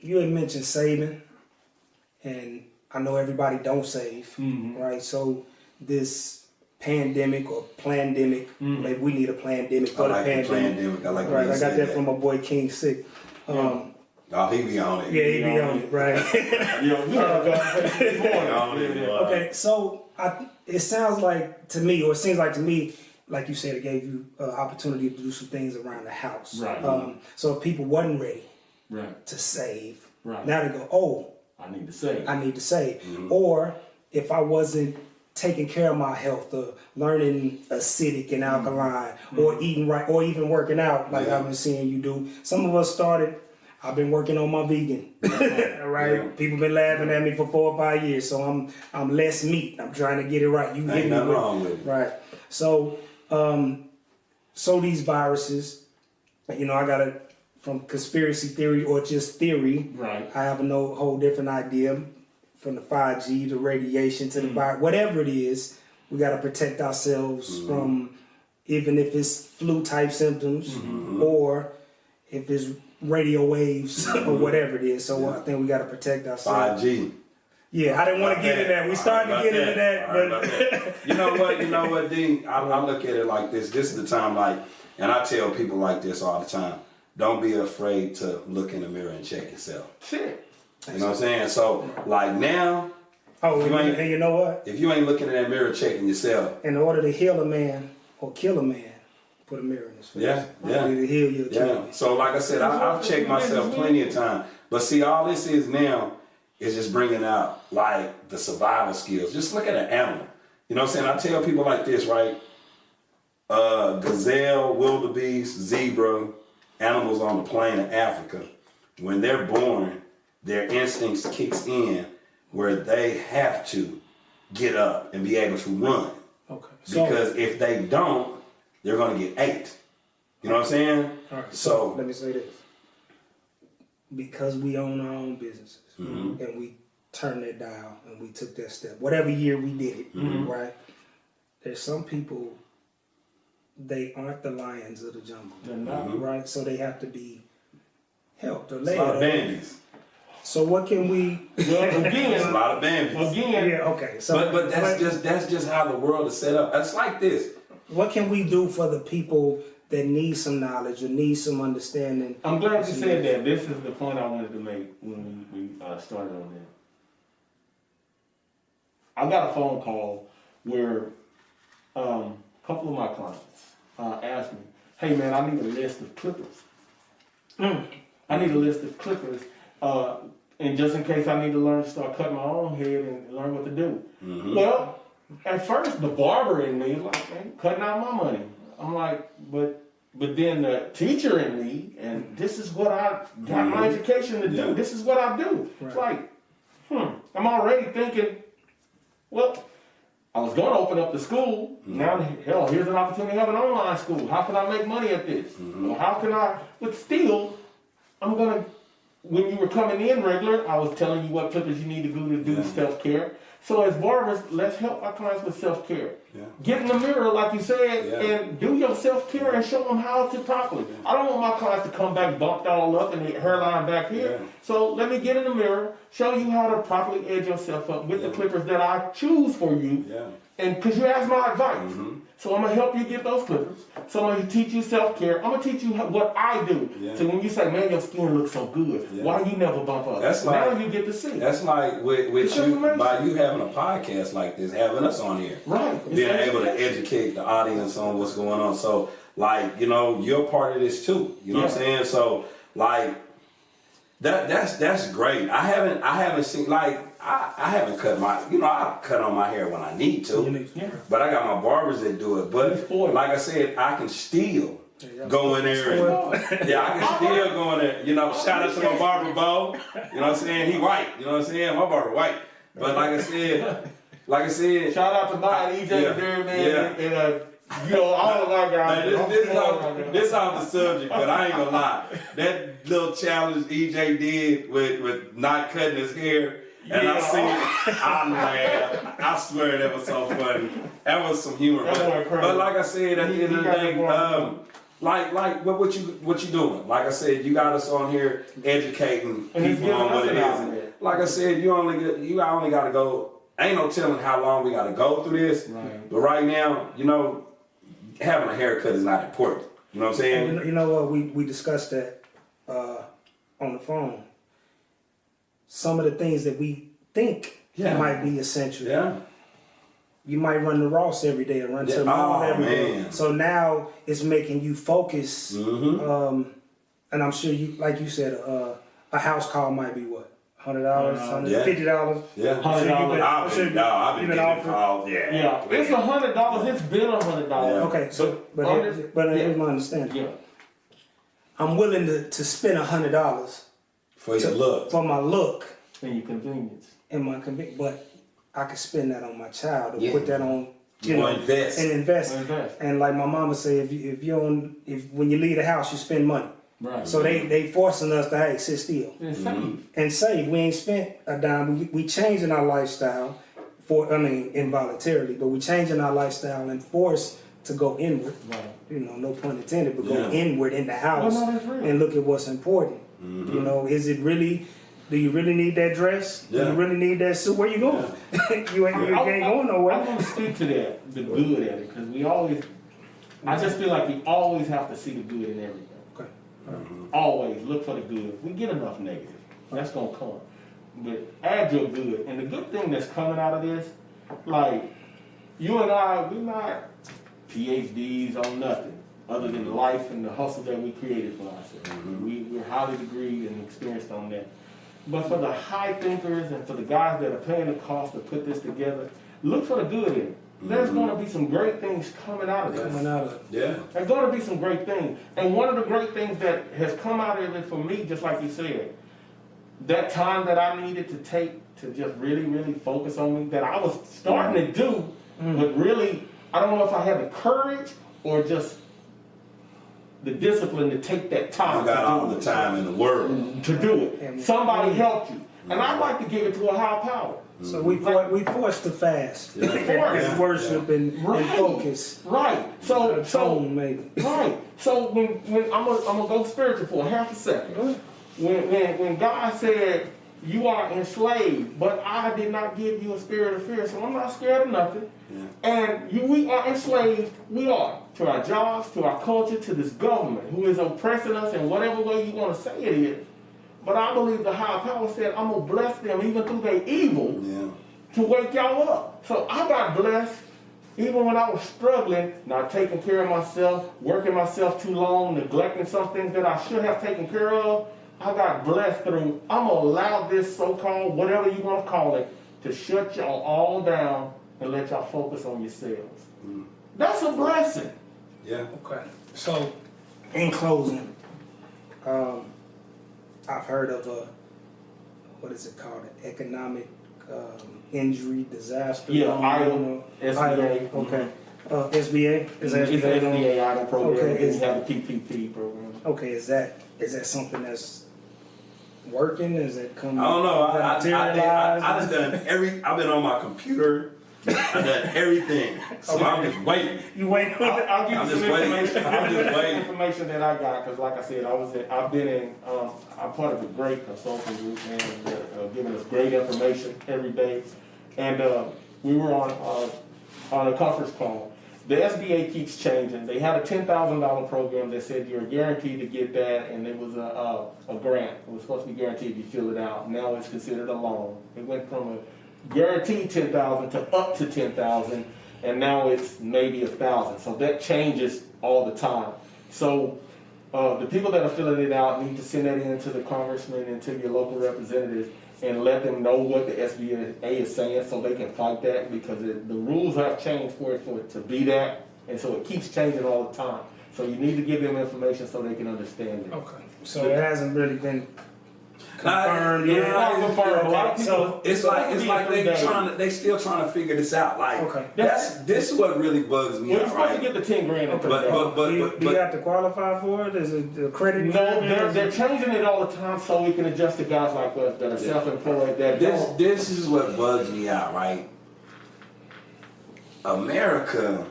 You had mentioned saving, and I know everybody don't save, right? So this pandemic or plandemic, maybe we need a plandemic for the pandemic. I like right, I got that from my boy King Sick. He be on it. Yeah, he be on it, right? Okay, so it sounds like to me, or it seems like to me, like you said, it gave you opportunity to do some things around the house. Right. So if people wasn't ready to save, now they go, oh, I need to save. Or if I wasn't taking care of my health, or learning acidic and alkaline, or eating right, or even working out, like I've been seeing you do. Some of us started. I've been working on my vegan, right? Yeah. People been laughing at me for 4 or 5 years, so I'm less meat. I'm trying to get it right. You get me wrong with it, right? So, so these viruses, I got it from conspiracy theory or just theory. Right. I have a whole different idea, from the 5G to radiation to the virus, whatever it is. We got to protect ourselves from, even if it's flu type symptoms or if it's radio waves or whatever it is. So I think we got to protect ourselves. 5G. Yeah, I didn't want to get into that. We started to get into that, but you know what, D? I look at it like this. This is the time, and I tell people like this all the time. Don't be afraid to look in the mirror and check yourself. Shit. You know what I'm saying? So now. Oh, and you know what? If you ain't looking in that mirror checking yourself. In order to heal a man or kill a man, put a mirror in his face. Yeah. To heal you. Yeah. So like I said, I've checked myself plenty of times. But see, all this is now is just bringing out the survival skills. Just look at an animal. You know what I'm saying? I tell people like this, right? Gazelle, wildebeest, zebra, animals on the plain of Africa, when they're born, their instincts kicks in where they have to get up and be able to run. Okay. Because if they don't, they're going to get ate. You know what I'm saying? All right. So let me say this. Because we own our own businesses and we turned that dial and we took that step, whatever year we did it, right? There's some people, they aren't the lions of the jungle, right? So they have to be helped or led. A lot of Bambies. So what can we? Again, a lot of Bambies. Again, yeah, okay. So, but that's just how the world is set up. It's like this. What can we do for the people that need some knowledge or need some understanding? I'm glad you said that. This is the point I wanted to make when we started on that. I got a phone call where a couple of my clients asked me, "Hey man, I need a list of clippers. I need a list of clippers, and just in case I need to learn to start cutting my own head and learn what to do." Well, at first the barber in me was like, "Man, cutting out my money." I'm like, but then the teacher in me, and this is what I got my education to do. This is what I do. It's like, I'm already thinking, well, I was going to open up the school. Now, hell, here's an opportunity to have an online school. How can I make money at this? How can I? But still, I'm going to, when you were coming in regular, I was telling you what clippers you need to do self-care. So as barbers, let's help our clients with self-care. Get in the mirror, like you said, and do your self-care and show them how to properly. I don't want my clients to come back bumped all up and the hairline back here. So let me get in the mirror, show you how to properly edge yourself up with the clippers that I choose for you. And because you asked my advice. So I'm going to help you get those clippers. So I'm going to teach you self-care. I'm going to teach you what I do. So when you say, man, your skin looks so good, why you never bump up? That's now you get to see. That's like with you, by you having a podcast like this, having us on here. Right. Being able to educate the audience on what's going on. So, you're part of this too. You know what I'm saying? So, that's great. I haven't seen, I haven't cut my, I cut on my hair when I need to, but I got my barbers that do it. But like I said, I can still go in there and, I can still go in there, shout out to my barber, Bo. You know what I'm saying? He white, you know what I'm saying? My barber white. But like I said, shout out to Bob, EJ there, man, and all of my guys. This off the subject, but I ain't gonna lie. That little challenge EJ did with not cutting his hair, and I seen it, I laughed. I swear that was so funny. That was some humor. But like I said, at the end of the day, Like what you doing? Like I said, you got us on here educating And it's people on what it giving us an is. outlet. Like I said, you only got to go. Ain't no telling how long we got to go through this. Right. But right now, having a haircut is not important. You know what I'm saying? You know what? We discussed that on the phone. Some of the things that we think might be essential. Yeah. You might run to Ross every day or run to the mall every day. So now it's making you focus. And I'm sure you, like you said, a house call might be what? $100, $150. Yeah. $100. I've been getting calls. Yeah. Yeah, it's $100. It's been $100. Okay, so but here's my understanding. Yeah. I'm willing to spend $100 For your look. for my look And your convenience. and my but I could spend that on my child or put that on Invest. and invest. Invest. And like my mama said, if when you leave the house, you spend money. Right. So they forcing us to sit still And save. and save. We ain't spent a dime. We changing our lifestyle involuntarily, but we changing our lifestyle and forced to go inward. Right. No pun intended, but go inward in the house Well, no, that's real. and look at what's important. Is it really? Do you really need that dress? Yeah. Do you really need that suit? Where you going? you ain't going nowhere. I want to speak to that, the good at it, because I just feel like we always have to see the good in everything. Okay. Always look for the good. If we get enough negative, that's going to come. But add your good. And the good thing that's coming out of this, like, you and I, we're not PhDs on nothing other than life and the hustle that we created for ourselves. We're highly degreed and experienced on that. But for the high thinkers and for the guys that are paying the cost to put this together, look for the good in it. There's going to be some great things coming out of this. Yeah. There's going to be some great things. And one of the great things that has come out of it for me, just like you said, that time that I needed to take to just really, really focus on me, that I was starting to do, but really, I don't know if I had the courage or just the discipline to take that time. You got all the time in the world to do it. Somebody helped you. And I'd like to give it to a higher power. So we forced to fast and worship and focus. Right. So maybe. right. So when I'm gonna go spiritual for a half a second. When God said you are enslaved, but I did not give you a spirit of fear, so I'm not scared of nothing. And we are enslaved. We are to our jobs, to our culture, to this government who is oppressing us in whatever way you want to say it is. But I believe the higher power said, I'm going to bless them even through their evil to wake y'all up. So I got blessed even when I was struggling, not taking care of myself, working myself too long, neglecting some things that I should have taken care of. I got blessed through, I'm going to allow this so-called, whatever you want to call it, to shut y'all all down and let y'all focus on yourselves. That's a blessing. Yeah. Okay. So, in closing, I've heard of what is it called? An economic injury disaster. Yeah, EIDL, SBA. Okay. SBA? Is that It's an SBA EIDL program. Okay, We have a PPP program. Okay, is that something that's working? Is it coming? I don't know. I materialized? just done I've been on my computer. I've done everything. So I'm just waiting. You wait. I'll give I'm you some just waiting. information. I'm I'll give you just some waiting. information that I got because, like I said, I'm part of a great consulting group, and they're giving us great information every day. And we were on a conference call. The SBA keeps changing. They had a $10,000 program that said you're guaranteed to get that, and it was a grant. It was supposed to be guaranteed if you fill it out. Now it's considered a loan. It went from a guaranteed $10,000 to up to $10,000, and now it's maybe $1,000. So that changes all the time. So the people that are filling it out need to send that in to the congressman and to your local representatives and let them know what the SBA is saying so they can fight that, because the rules have changed for it to be that, and so it keeps changing all the time. So you need to give them information so they can understand it. Okay. So it hasn't really been confirmed yet. It's not confirmed. A lot of people, So It's like they still trying to figure this out. Like this is what really bugs me we're out, supposed right? to get the $10 grand. But do you have to qualify for it? Is it the credit? No, they're changing it all the time so we can adjust to guys like us that are self-employed. This is what bugs me out, right? America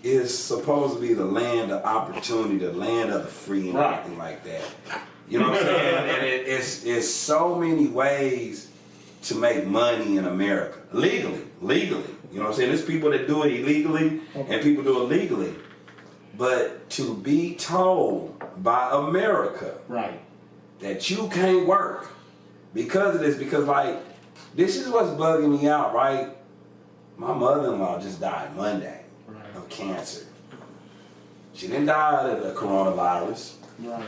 is supposed to be the land of opportunity, the land of the free, and Right. everything like that. You know what I'm saying? And it's so many ways to make money in America legally. You know what I'm saying? There's people that do it illegally and people do it legally. But to be told by America Right. that you can't work because of this, because like this is what's bugging me out, right? My mother-in-law just died Monday of cancer. She didn't die of the coronavirus. Right.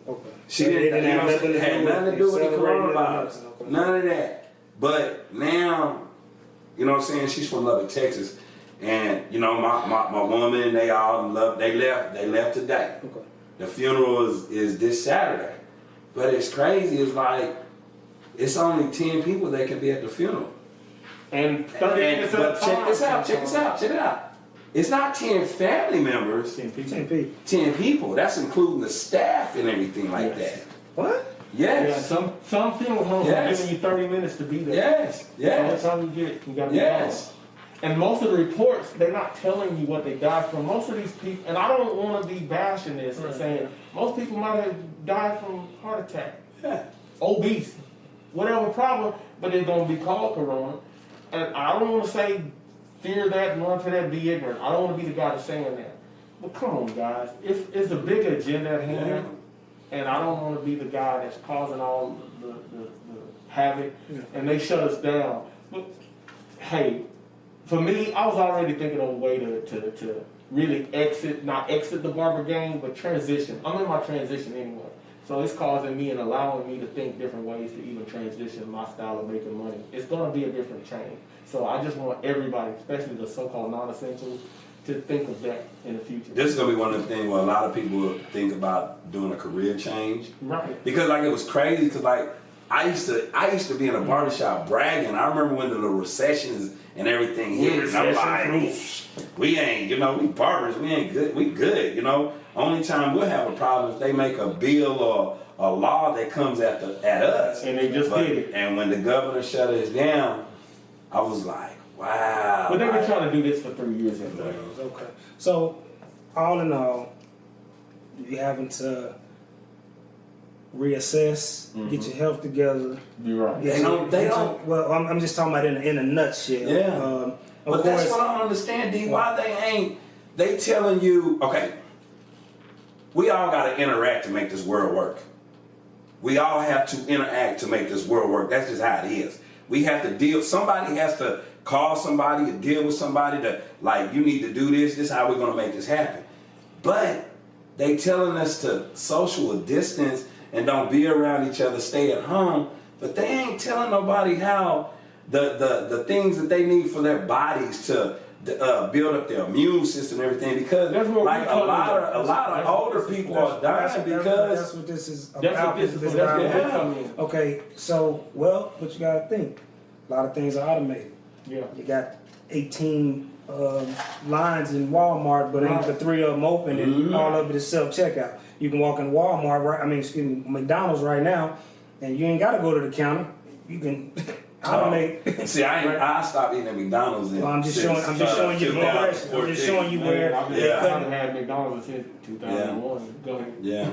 Okay. She So didn't, it you know, it had nothing to do with the celebrating coronavirus. Okay. None of that. But now, you know what I'm saying? She's from Lubbock, Texas. And, you know, my woman, they left today. Okay. The funeral is this Saturday. But it's crazy, it's like, it's only 10 people that can be at the funeral. And 30 minutes at a But time. check it out. It's not 10 family members, 10 people. 10 people. 10 people. That's including the staff and everything like that. What? Yeah, Yes. some funeral homes Yes. are giving you 30 minutes to be there. Yes. Yes. So every time you gotta be Yes. gone. And most of the reports, they're not telling you what they died from. Most of these people, and I don't want to be bashing this and saying, most people might have died from heart attack, Yeah. obese, whatever problem, but it's going to be called corona. And I don't want to say fear that and run to that, be ignorant. I don't want to be the guy that's saying that. But come on, guys. It's a big agenda at hand. And I don't want to be the guy that's causing all the havoc. And they shut us down. But, hey, for me, I was already thinking of a way to really not exit the barber game, but transition. I'm in my transition anyway. So it's causing me and allowing me to think different ways to even transition my style of making money. It's going to be a different change. So I just want everybody, especially the so-called non-essentials, to think of that in the future. This is gonna be one of the things where a lot of people will think about doing a career change. Right. Because like it was crazy, because like I used to be in a barbershop bragging. I remember when the recessions and everything hit, and I'm like, we ain't, we barbers, we ain't good, we good, Only time we'll have a problem if they make a bill or a law that comes at us. And they just did it. And when the governor shut us down, I was like, wow. But they've been trying to do this for 3 years anyway. Okay. So, all in all, you having to reassess, get your health together. You're right. They don't. Well, I'm just talking about in a nutshell. Yeah. But that's what I don't understand, D. Why they telling you, okay, we all got to interact to make this world work. We all have to interact to make this world work. That's just how it is. We have to deal, somebody has to call somebody and deal with somebody to, like, you need to do this is how we're going to make this happen. But they telling us to social distance and don't be around each other, stay at home, but they ain't telling nobody how the things that they need for their bodies to build up their immune system and everything, because like a lot of older people are dying because that's what this is about. That's what this is about. Okay, so but you gotta think, a lot of things are automated. Yeah. You got 18 lines in Walmart, but ain't the 3 of them open, and all of it is self-checkout. You can walk in Walmart, McDonald's right now, and you ain't gotta go to the counter. You can automate. See, I stopped eating at McDonald's. I'm just showing you the progression. I'm just showing you where I've had McDonald's since 2001. Go ahead. Yeah.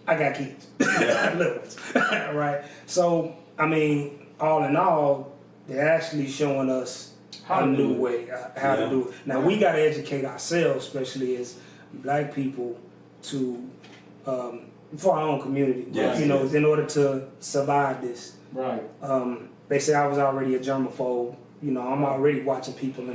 I got kids. Little ones. Right. So, all in all, they're actually showing us a new way how to do it. Now, we got to educate ourselves, especially as black people, to for our own community. Yes. In order to survive this. Right. They say I was already a germaphobe. I'm already watching people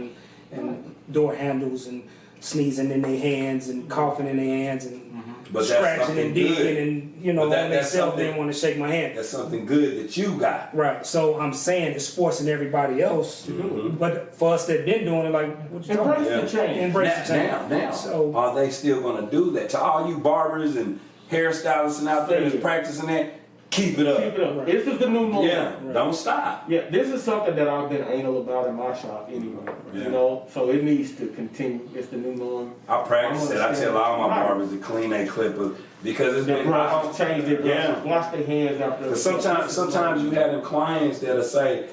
and door handles and sneezing in their hands and coughing in their hands and But scratching and digging good. and But on themselves didn't want to shake my hand. That's something good that you got. Right. So I'm saying it's forcing everybody else to do it. But for us that been doing it, like what you talking about? Embrace the change. Embrace the change. Now, So are they still going to do that? To all you barbers and hairstylists out there that's practicing that, keep it up. Keep it up. Right. This is the new normal. Yeah, don't stop. Yeah, this is something that I've been anal about in my shop anyway. Yeah. So it needs to continue. It's the new norm. I practice it. I tell all my barbers to clean their clippers because it's been Change their brushes, Yeah. wash their hands after. Because sometimes you have them clients that'll say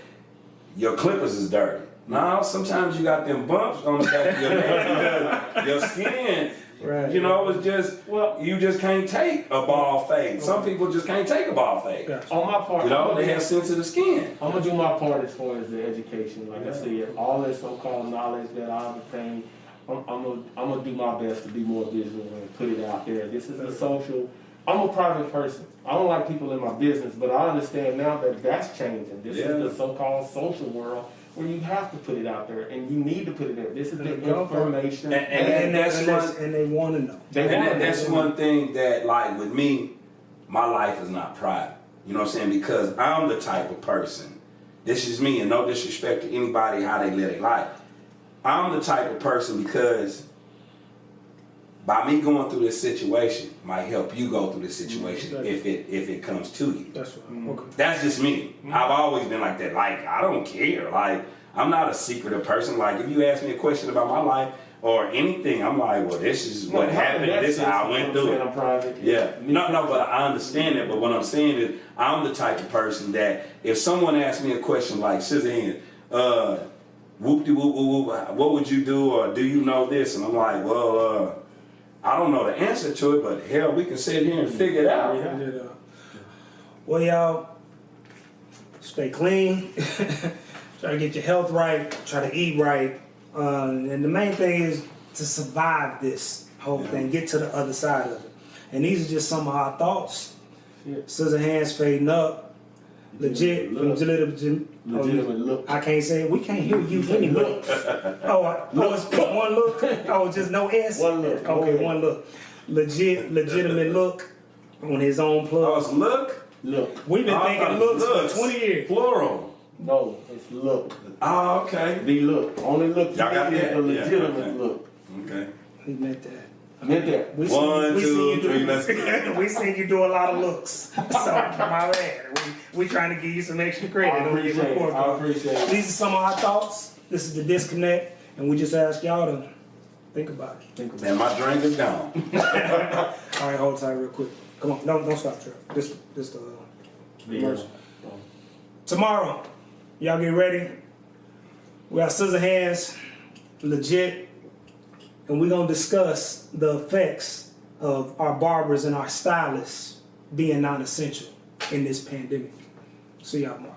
your clippers is dirty. No, sometimes you got them bumps on the back of your neck because your skin, Right. you know, it's just, you just can't take a bald fade. Some people just can't take a bald fade. Gotcha. On my part, You know, they have sensitive skin. I'm gonna do my part as far as the education. Like I said, all that so-called knowledge that I've obtained, I'm gonna do my best to be more visual and put it out there. This is a social. I'm a private person. I don't like people in my business, but I understand now that that's changing. This is the so-called social world where you have to put it out there, and you need to put it there. This is the information, And they want to know. That's one thing that, like, with me, my life is not private. You know what I'm saying? Because I'm the type of person, this is me, and no disrespect to anybody, how they live their life. I'm the type of person because by me going through this situation might help you go through this situation if it comes to you. That's right. Okay. That's just me. I've always been like that. Like, I don't care. Like, I'm not a secretive person. Like, if you ask me a question about my life or anything, I'm like, well, this is what happened. This is how I went through it. I'm private. Yeah. No, but I understand that. But what I'm saying is, I'm the type of person that if someone asks me a question like, Scissorhands, whoop-de-whoop-whoop, what would you do, or do you know this? And I'm like, well, I don't know the answer to it, but hell, we can sit here and figure it out. Well, y'all, stay clean. Try to get your health right. Try to eat right. And the main thing is to survive this whole thing. Get to the other side of it. And these are just some of our thoughts. Scissorhands fading up. Legitimate look. I can't say it. We can't hear you anyway. It's one look. Oh, just no S. One look. Okay, one look. Legitimate look on his own plug. Oh, it's look? Look. We've been thinking looks for 20 years. Plural. No, it's look. Oh, okay. The look. Only look. Y'all got is that? the legitimate Okay. look. Okay. He meant that. I meant that. We One, we two, you three, let's do, we seen you do a lot of looks. So my bad. We trying to give you some extra credit. I appreciate it. I appreciate it. These are some of our thoughts. This is the disconnect, and we just ask y'all to think about it. And my drink is gone. All right, hold tight real quick. Come on, don't stop, Trey. This commercial. Tomorrow, y'all get ready. We got Scissorhands, legit. And we're going to discuss the effects of our barbers and our stylists being non-essential in this pandemic. See y'all tomorrow.